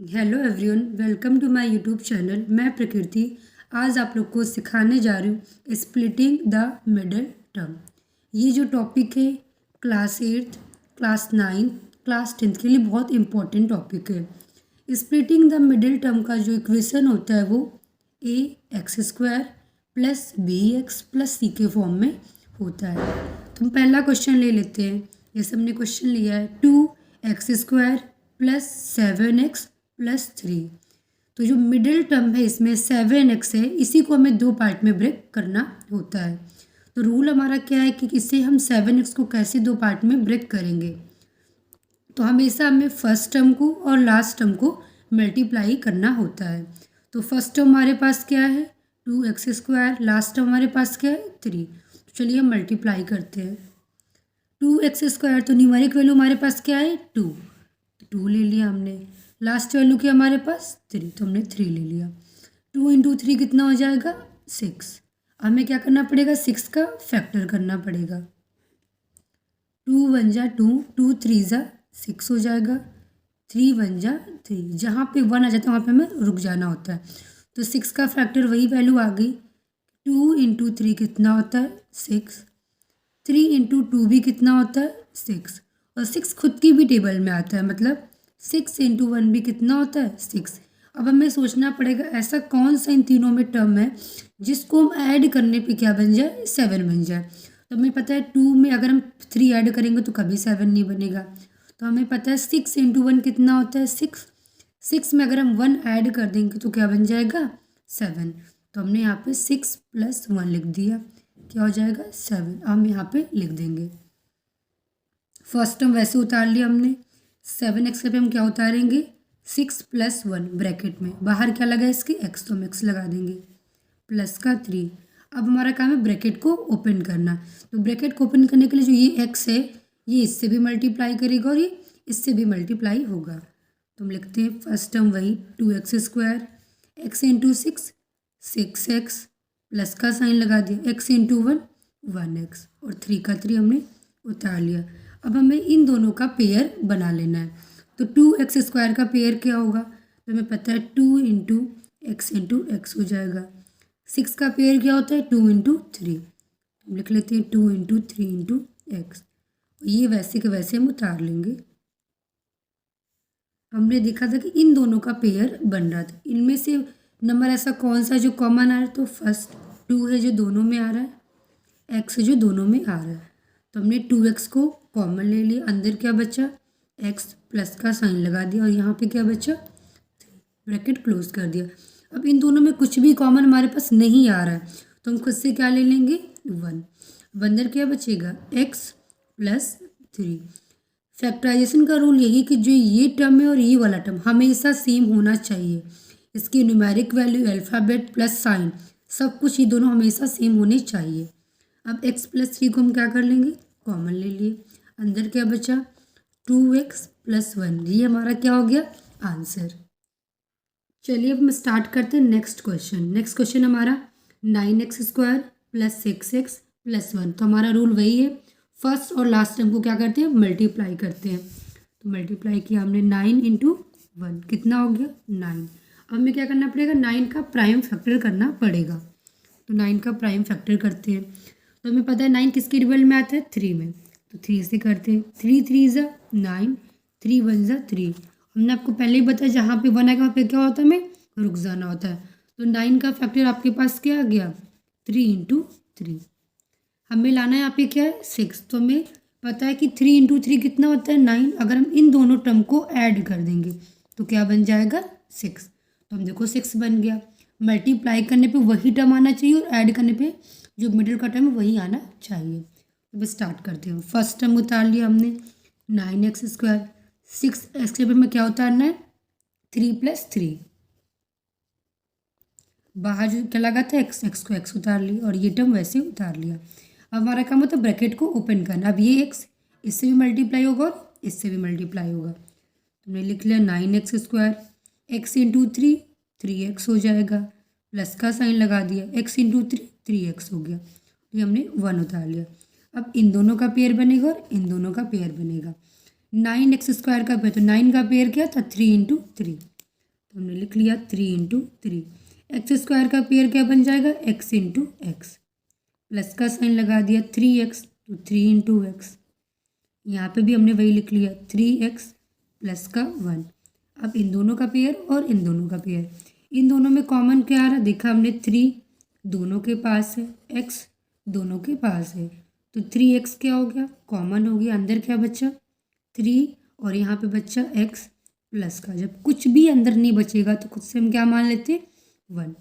Hello everyone, welcome to my YouTube channel. मैं प्रकृति आज आप लोग को सिखाने जा रही हूँ स्प्लिटिंग द मिडिल टर्म। ये जो टॉपिक है क्लास 8, क्लास 9, क्लास 10 के लिए बहुत इंपॉर्टेंट टॉपिक है। स्प्लिटिंग द मिडिल टर्म का जो इक्वेशन होता है वो A X square plus B X plus C के फॉर्म में होता है। तो हम पहला क्वेश्चन ले लेते हैं। जैसे हमने क्वेश्चन लिया है 2x² प्लस 7x प्लस 3। तो जो मिडिल टर्म है इसमें 7x है, इसी को हमें दो पार्ट में ब्रेक करना होता है। तो रूल हमारा क्या है कि इससे हम 7x को कैसे दो पार्ट में ब्रेक करेंगे। तो हमेशा हमें फर्स्ट टर्म को और लास्ट टर्म को मल्टीप्लाई करना होता है। तो फर्स्ट टर्म हमारे पास क्या है 2x², लास्ट टर्म हमारे पास क्या है 3। तो चलिए हम मल्टीप्लाई करते हैं। 2x² तो न्यूमेरिक वैल्यू हमारे पास क्या है 2, तो 2 ले लिया हमने। लास्ट वैल्यू क्या हमारे पास 3, तो हमने 3 ले लिया। 2 × 3 कितना हो जाएगा 6। हमें क्या करना पड़ेगा 6 का फैक्टर करना पड़ेगा। 2 × 1 = 2, 2 × 3 = 6 हो जाएगा। 3 × 1 = 3। जहाँ पे 1 आ जाता है वहाँ पे हमें रुक जाना होता है। तो 6 का फैक्टर वही वैल्यू आ गई। 2 × 3 कितना होता है 6। 3 × 2 भी कितना होता है 6। और 6 खुद की भी टेबल में आता है, मतलब 6 × 1 भी कितना होता है 6। अब हमें सोचना पड़ेगा ऐसा कौन सा इन तीनों में टर्म है जिसको हम ऐड करने पे क्या बन जाए 7 बन जाए। तो हमें पता है 2 में अगर हम 3 ऐड करेंगे तो कभी 7 नहीं बनेगा। तो हमें पता है 6 × 1 कितना होता है 6। 6 में अगर हम 1 ऐड कर देंगे तो क्या बन जाएगा 7। तो हमने यहाँ पे 6 + 1 लिख दिया, क्या हो जाएगा 7। हम यहाँ पे लिख देंगे। फर्स्ट टर्म वैसे उतार लिया हमने। 7x पे हम क्या उतारेंगे 6 + 1 ब्रैकेट में, बाहर क्या लगा इसके x, तो हम x लगा देंगे प्लस का 3। अब हमारा काम है ब्रैकेट को ओपन करना। तो ब्रैकेट को ओपन करने के लिए जो ये x है ये इससे भी मल्टीप्लाई करेगा और ये इससे भी मल्टीप्लाई होगा। तो हम लिखते हैं फर्स्ट टर्म वही 2x², x × 6 6x प्लस का साइन लगा दिया, x × 1 1x और 3 का 3 हमने उतार लिया। अब हमें इन दोनों का पेयर बना लेना है। तो 2x² का पेयर क्या होगा, तो हमें पता है 2 × x × x हो जाएगा। 6 का पेयर क्या होता है 2 × 3, हम लिख लेते हैं 2 × 3 × x। ये वैसे के वैसे हम उतार लेंगे। हमने देखा था कि इन दोनों का पेयर बन रहा था। इनमें से नंबर ऐसा कौन सा जो कॉमन आ रहा है, तो फर्स्ट 2 है जो दोनों में आ रहा है, x है जो दोनों में आ रहा है। तो हमने 2x को कॉमन ले लिया, अंदर क्या बचा x प्लस का साइन लगा दिया और यहाँ पे क्या बचा 3, ब्रैकेट क्लोज कर दिया। अब इन दोनों में कुछ भी कॉमन हमारे पास नहीं आ रहा है तो हम खुद से क्या ले लेंगे 1। अब अंदर क्या बचेगा x + 3। फैक्टराइजेशन का रूल यही कि जो ये टर्म है और ये वाला टर्म हमेशा सेम होना चाहिए। इसकी numeric value alphabet plus sign सब कुछ ये दोनों हमेशा सेम होने चाहिए। अब x + 3 को हम क्या कर लेंगे कॉमन ले लिए, अंदर क्या बचा 2x + 1। ये हमारा क्या हो गया आंसर। चलिए अब हम स्टार्ट करते हैं नेक्स्ट क्वेश्चन। नेक्स्ट क्वेश्चन हमारा 9x² + 6x + 1। तो हमारा रूल वही है, फर्स्ट और लास्ट टर्म को क्या करते हैं मल्टीप्लाई करते हैं। तो मल्टीप्लाई किया हमने 9 × 1 कितना हो गया 9। अब हमें क्या करना पड़ेगा 9 का प्राइम फैक्टर करना पड़ेगा। तो 9 का प्राइम फैक्टर करते हैं। तो हमें पता है 9 किसके टेबल में आता है 3 में, तो 3 से करते हैं। 3 × 3 = 9, 3 × 1 = 3। हमने आपको पहले ही बताया जहाँ पे 1 आएगा वहाँ पे क्या होता है हमें रुक जाना होता है। तो 9 का फैक्टर आपके पास क्या आ गया 3 × 3। हमें लाना है यहाँ पे क्या है 6। तो हमें पता है कि 3 × 3 कितना होता है 9। अगर हम इन दोनों टर्म को ऐड कर देंगे तो क्या बन जाएगा 6। तो हम देखो 6 बन गया। मल्टीप्लाई करने पे वही टर्म आना चाहिए और ऐड करने पे जो मिडिल का टर्म है वही आना चाहिए। तो स्टार्ट करते हैं। फर्स्ट टर्म उतार लिया हमने 9x²। 6x के में क्या उतारना है 3 + 3, बाहर जो क्या लगा था x को x उतार लिया और ये टर्म वैसे उतार लिया। अब हमारा काम होता है ब्रैकेट को ओपन करना। अब ये x इससे भी मल्टीप्लाई होगा और इससे भी मल्टीप्लाई होगा। तुमने लिख लिया 9x², x × 3 3x हो जाएगा, प्लस का साइन लगा दिया, x × 3 3x हो गया। ये हमने 1 उतार लिया। अब इन दोनों का पेयर बनेगा और इन दोनों का पेयर बनेगा। 9x² का पेयर, तो 9 का पेयर क्या था 3 × 3, तो हमने लिख लिया 3 इंटू 3। एक्स स्क्वायर का पेयर क्या बन जाएगा, एक्स इंटू एक्स। प्लस का साइन लगा दिया 3x, तो 3 इंटू एक्स। यहाँ पर भी हमने वही लिख लिया 3x प्लस का 1। अब इन दोनों का पेयर और इन दोनों का पेयर, इन दोनों में कॉमन क्या आ रहा है, देखा हमने 3 दोनों के पास है, x दोनों के पास है, तो 3x क्या हो गया, कॉमन हो गया। अंदर क्या बचा 3 और यहाँ पे बचा x प्लस का। जब कुछ भी अंदर नहीं बचेगा तो खुद से हम क्या मान लेते 1।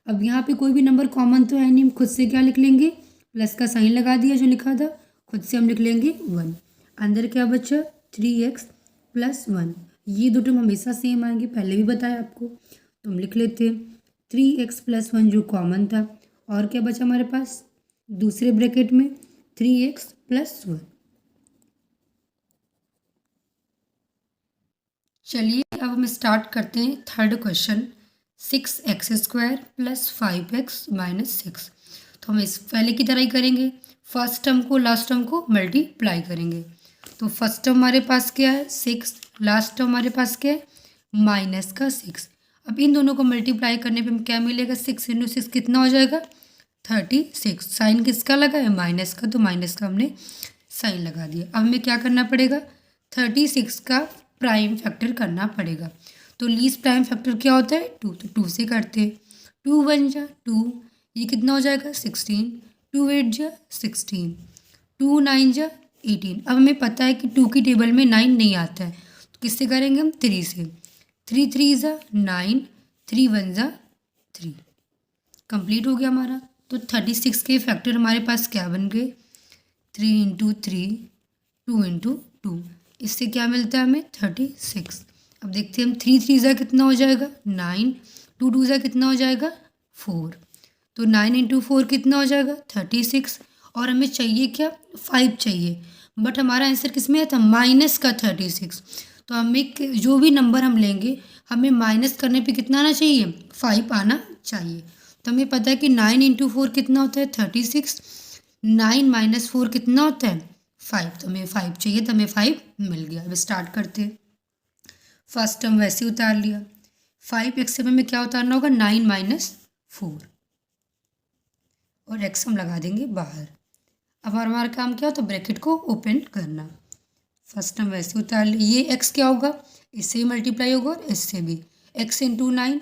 अब यहाँ पे कोई भी नंबर कॉमन तो है नहीं, हम खुद से क्या लिख लेंगे, प्लस का साइन लगा दिया जो लिखा था, खुद से हम लिख लेंगे 1। अंदर क्या बचा 3x प्लस 1। ये दो टर्म हमेशा सेम आएंगे, पहले भी बताया आपको, तो हम लिख लेते हैं 3x प्लस 1 जो कॉमन था। और क्या बचा हमारे पास दूसरे ब्रैकेट में 3x प्लस 1। चलिए अब हम स्टार्ट करते हैं third question. 6x² plus 5x minus 6। तो हम इस पहले की तरह ही करेंगे, फर्स्ट टर्म को लास्ट टर्म को मल्टीप्लाई करेंगे। तो फर्स्ट टर्म हमारे पास क्या है 6, लास्ट टर्म हमारे पास क्या है माइनस का 6। अब इन दोनों को मल्टीप्लाई करने पे क्या मिलेगा, 6 इंटू 6 कितना हो जाएगा 36। साइन किसका लगा है माइनस का, तो माइनस का हमने साइन लगा दिया। अब हमें क्या करना पड़ेगा 36 का प्राइम फैक्टर करना पड़ेगा। तो लीस्ट प्राइम फैक्टर क्या होता है 2, तो 2 से करते हैं। 2 1 जा 2, ये कितना हो जाएगा 16। 2 8 जा 16, 2 9 जा 18। अब हमें पता है कि 2 की टेबल में 9 नहीं आता है, तो किससे करेंगे हम 3 से। 3 3 जा 9, 3 1 जा 3। कंप्लीट हो गया हमारा। तो 36 के फैक्टर हमारे पास क्या बन गए 3 इंटू 3, 2 इंटू 2। इससे क्या मिलता है हमें 36। अब देखते हैं हम 3 3 जा कितना हो जाएगा 9, 2 2 जा कितना हो जाएगा 4। तो 9 इंटू 4 कितना हो जाएगा 36। और हमें चाहिए क्या 5 चाहिए, बट हमारा आंसर किस में था माइनस का 36। तो हमें जो भी नंबर हम लेंगे हमें माइनस करने पे कितना आना चाहिए 5 आना चाहिए। तो हमें पता है कि 9 इंटू 4 कितना होता है 36, 9 माइनस 4 कितना होता है 5। तो हमें 5 चाहिए, तो हमें 5 मिल गया। अब स्टार्ट करते हैं। फर्स्ट टर्म वैसे उतार लिया, 5x से हमें क्या उतारना होगा 9 माइनस 4 और x हम लगा देंगे बाहर। अब हमारा काम क्या होता है ब्रैकेट को ओपन करना। फर्स्ट टर्म वैसे उतार लिया, ये x क्या होगा इससे मल्टीप्लाई होगा और इससे भी। x into 9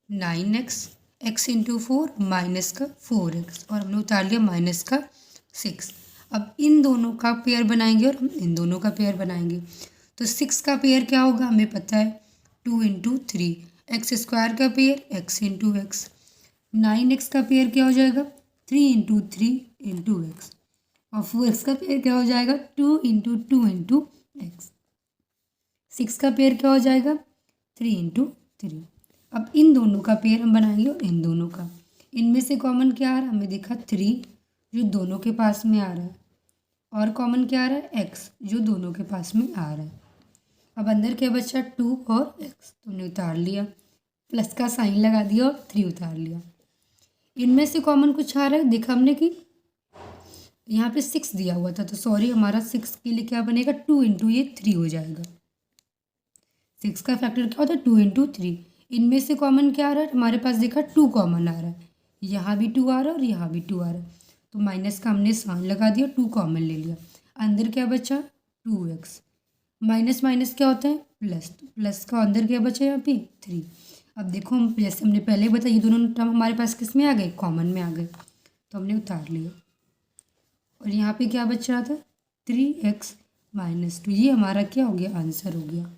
9x, x into 4 minus का 4x, और हमने उतार लिया माइनस का 6। अब इन दोनों का पेयर बनाएंगे और हम इन दोनों का पेयर बनाएंगे। तो 6 का पेयर क्या होगा हमें पता है 2 इंटू 3, एक्स स्क्वायर का pair x into x. 9x का पेयर क्या हो जाएगा 3 इंटू 3 इंटू एक्स। और 4x का पेयर क्या हो जाएगा 2 इंटू 2 इंटू एक्स। 6 का पेयर क्या हो जाएगा 3 इंटू 3। अब इन दोनों का पेयर हम बनाएंगे और इन दोनों का। इनमें से कॉमन क्या आ रहा है हमें देखा 3 जो दोनों के पास में आ रहा है, और कॉमन क्या आ रहा है x जो दोनों के पास में आ रहा है। अब अंदर क्या बचा 2 और x, तो हमने उतार लिया, प्लस का साइन लगा दिया और 3 उतार लिया। इनमें से कॉमन कुछ आ रहा है, देखा हमने कि यहाँ पे 6 दिया हुआ था, तो सॉरी हमारा 6 के लिए क्या बनेगा 2 इंटू ये 3 हो जाएगा। 6 का फैक्टर क्या होता है 2 इंटू 3। इनमें से कॉमन क्या आ रहा है हमारे पास देखा 2 कॉमन आ रहा है, यहाँ भी 2 आ रहा है और यहाँ भी 2 आ रहा है, तो माइनस का हमने साइन लगा दिया 2 कॉमन ले लिया। अंदर क्या बचा 2x, माइनस माइनस क्या होता है प्लस, तो प्लस का अंदर क्या बचा यहाँ पे 3। अब देखो हम जैसे हमने पहले बताया ये दोनों टर्म हमारे पास किस में आ गए कॉमन में आ गए, तो हमने उतार लिया। और यहाँ पे क्या बच रहा था 3x माइनस 2। ये हमारा क्या हो गया आंसर हो गया।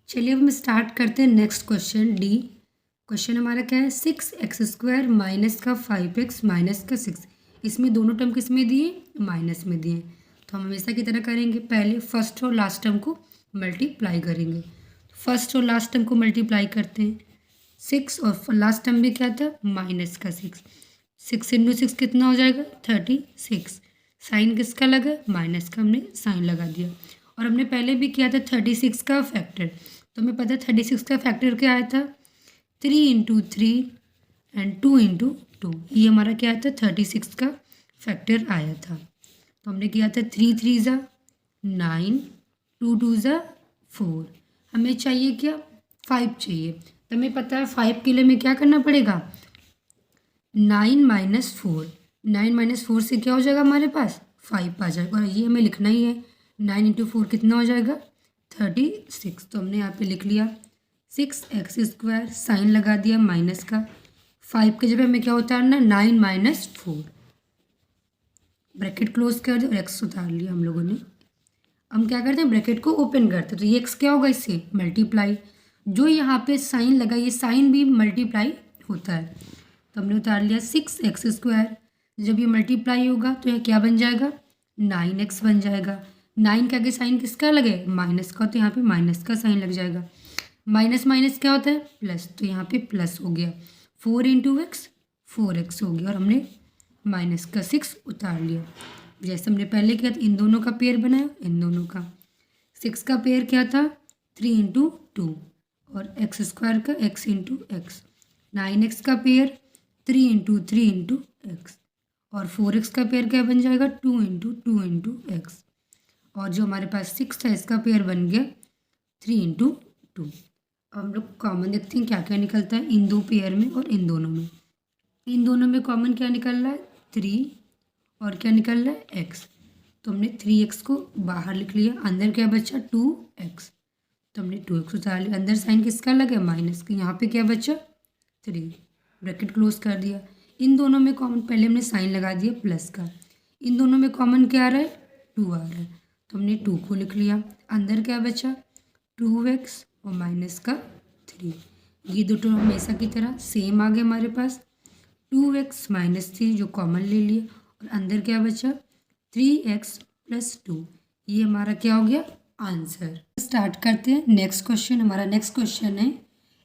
चलिए अब हम स्टार्ट करते हैं नेक्स्ट क्वेश्चन डी। क्वेश्चन हमारा क्या है 6x² माइनस का 5x माइनस का 6। इसमें दोनों टर्म किस में दिए माइनस में दिए, तो हम हमेशा की तरह करेंगे, पहले फर्स्ट और लास्ट टर्म को मल्टीप्लाई करेंगे। फर्स्ट और लास्ट टर्म को मल्टीप्लाई करते हैं, 6 और लास्ट टर्म में क्या था माइनस का 6। 6 इंटू 6 कितना हो जाएगा 36। साइन किसका लगा माइनस का, हमने साइन लगा दिया। और हमने पहले भी किया था 36 का फैक्टर, तो हमें पता है 36 का फैक्टर क्या आया था 3 इंटू 3 एंड 2 इंटू 2। ये हमारा क्या आया था 36 का फैक्टर आया था। तो हमने किया था 3 3 ज़ा 9, 2 2 ज़ा 4। हमें चाहिए क्या 5 चाहिए। तो हमें पता है 5 के लिए हमें क्या करना पड़ेगा, 9 माइनस 4, 9 माइनस 4 से क्या हो जाएगा हमारे पास 5 आ जाएगा, और ये हमें लिखना ही है। 9 इंटू 4 कितना हो जाएगा 36। तो हमने यहाँ पे लिख लिया 6x², साइन लगा दिया माइनस का। 5 के जगह हमें क्या उतारना, 9 माइनस 4, ब्रैकेट क्लोज कर दिया और x उतार लिया हम लोगों ने। हम क्या करते हैं, ब्रैकेट को ओपन करते हैं, तो ये x क्या होगा, इससे मल्टीप्लाई। जो यहाँ पे साइन लगा, ये साइन भी मल्टीप्लाई होता है, तो हमने उतार लिया 6x²। जब ये मल्टीप्लाई होगा तो यह क्या बन जाएगा, 9x बन जाएगा। 9 के आगे साइन किसका लगे, माइनस का, तो यहाँ पे माइनस का साइन लग जाएगा। माइनस माइनस क्या होता है, प्लस, तो यहाँ पे प्लस हो गया। 4 इंटू एक्स 4x हो गया, और हमने माइनस का 6 उतार लिया। जैसे हमने पहले किया था, इन दोनों का पेयर बनाया, इन दोनों का। 6 का पेयर क्या था, 3 इंटू 2, और x² का x इंटू एक्स। 9x का पेयर 3 इंटू 3 इंटू एक्स, और 4x का पेयर क्या बन जाएगा, 2 इंटू 2 इंटू एक्स। और जो हमारे पास 6 था, इसका पेयर बन गया 3 इंटू 2। अब हम लोग कॉमन देखते हैं क्या क्या निकलता है इन दो पेयर में और इन दोनों में। इन दोनों में कॉमन क्या निकल रहा है, 3, और क्या निकल रहा है, x। तो हमने 3x को बाहर लिख लिया, अंदर क्या बचा 2x, तो हमने 2x उतार लिया। अंदर साइन किसका लगा, माइनस का, यहाँ पे क्या बचा 3, ब्रैकेट क्लोज कर दिया। इन दोनों में कॉमन, पहले हमने साइन लगा दिया प्लस का, इन दोनों में कॉमन क्या आ रहा है, 2 आ रहा है, तो हमने 2 को लिख लिया। अंदर क्या बचा 2x और माइनस का 3, ये दोनों हमेशा की तरह सेम आ गए हमारे पास। 2x माइनस 3 जो कॉमन ले लिए, और अंदर क्या बचा 3x प्लस 2, ये हमारा क्या हो गया आंसर। स्टार्ट करते हैं नेक्स्ट क्वेश्चन। हमारा नेक्स्ट क्वेश्चन है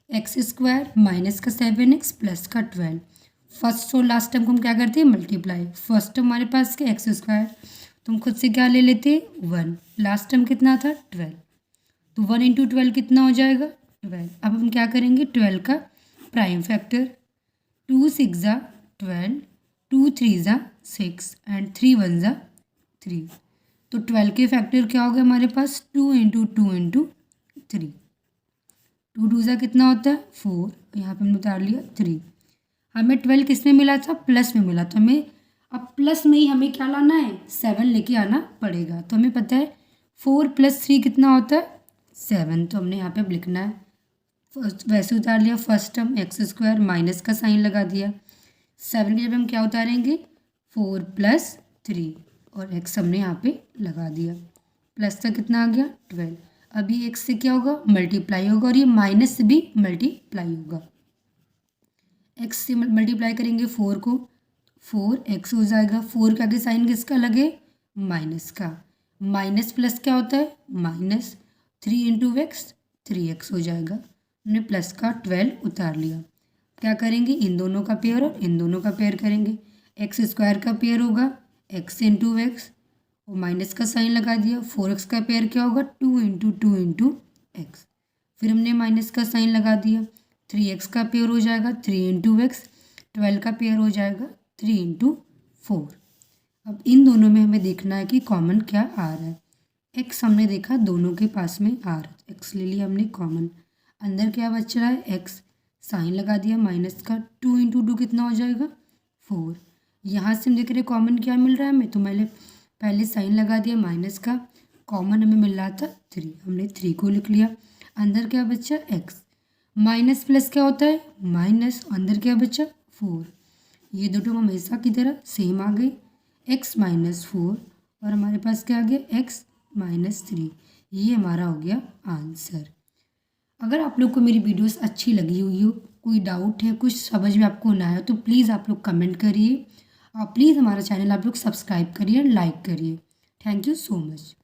x² माइनस का 7x प्लस का 12। फर्स्ट और लास्ट टर्म को हम क्या करते हैं, मल्टीप्लाई। फर्स्ट टर्म हमारे पास क्या x², तो हम खुद से क्या ले लेते 1, लास्ट टर्म कितना था 12, तो 1 इंटू 12 कितना हो जाएगा 12। अब हम क्या करेंगे, 12 का प्राइम फैक्टर, 2 6 ज़ा 12, 2 3 ज़ा 6 एंड 3 1 ज़ा 3। तो 12 के फैक्टर क्या हो गया हमारे पास, 2 इंटू 2 इंटू 3, 2 2 ज़ा कितना होता है 4, यहाँ पे हमने उतार लिया 3। हमें 12 किस में मिला था, प्लस में मिला, तो हमें अब प्लस में ही हमें क्या लाना है, 7 लेके आना पड़ेगा। तो हमें पता है 4 + 3 कितना होता है 7, तो हमने यहाँ पे अब लिखना है, वैसे उतार लिया फर्स्ट टर्म x² माइनस का साइन लगा दिया। 7 की जब हम क्या उतारेंगे 4 + 3, और x हमने यहाँ पे लगा दिया, प्लस का कितना आ गया 12। अभी x से क्या होगा, मल्टीप्लाई होगा, और ये माइनस से भी मल्टीप्लाई होगा। x से मल्टीप्लाई करेंगे 4 को, 4x हो जाएगा। 4 के आगे साइन किसका लगे, माइनस का, माइनस प्लस क्या होता है माइनस, 3 इंटू एक्स 3x हो जाएगा। हमने प्लस का 12 उतार लिया। क्या करेंगे, इन दोनों का पेयर और इन दोनों का पेयर करेंगे। x² का पेयर होगा x इंटू एक्स, और माइनस का साइन लगा दिया। 4x का पेयर क्या होगा 2 इंटू 2 इंटू एक्स, फिर हमने माइनस का साइन लगा दिया। 3x का पेयर हो जाएगा 3 इंटू एक्स, 12 का पेयर हो जाएगा 3 इंटू 4। अब इन दोनों में हमें देखना है कि कॉमन क्या आ रहा है। x हमने देखा दोनों के पास में आ रहा है, x ले लिया हमने कॉमन। अंदर क्या बच रहा है x, साइन लगा दिया माइनस का, 2 इंटू 2 कितना हो जाएगा 4। यहाँ से हम देख रहे हैं कॉमन क्या मिल रहा है हमें, तो मैंने पहले साइन लगा दिया माइनस का, कॉमन हमें मिल रहा था 3, हमने 3 को लिख लिया। अंदर क्या बचा x, माइनस प्लस क्या होता है माइनस, अंदर क्या बचा 4। ये दोनों हमेशा की तरह सेम आ गए, x माइनस 4, और हमारे पास क्या आ गया x माइनस 3। ये हमारा हो गया आंसर। अगर आप लोग को मेरी वीडियोस अच्छी लगी हुई हो, कोई डाउट है, कुछ समझ में आपको ना आया, तो प्लीज़ आप लोग कमेंट करिए, और प्लीज़ हमारा चैनल आप लोग सब्सक्राइब करिए, लाइक करिए। Thank you so much.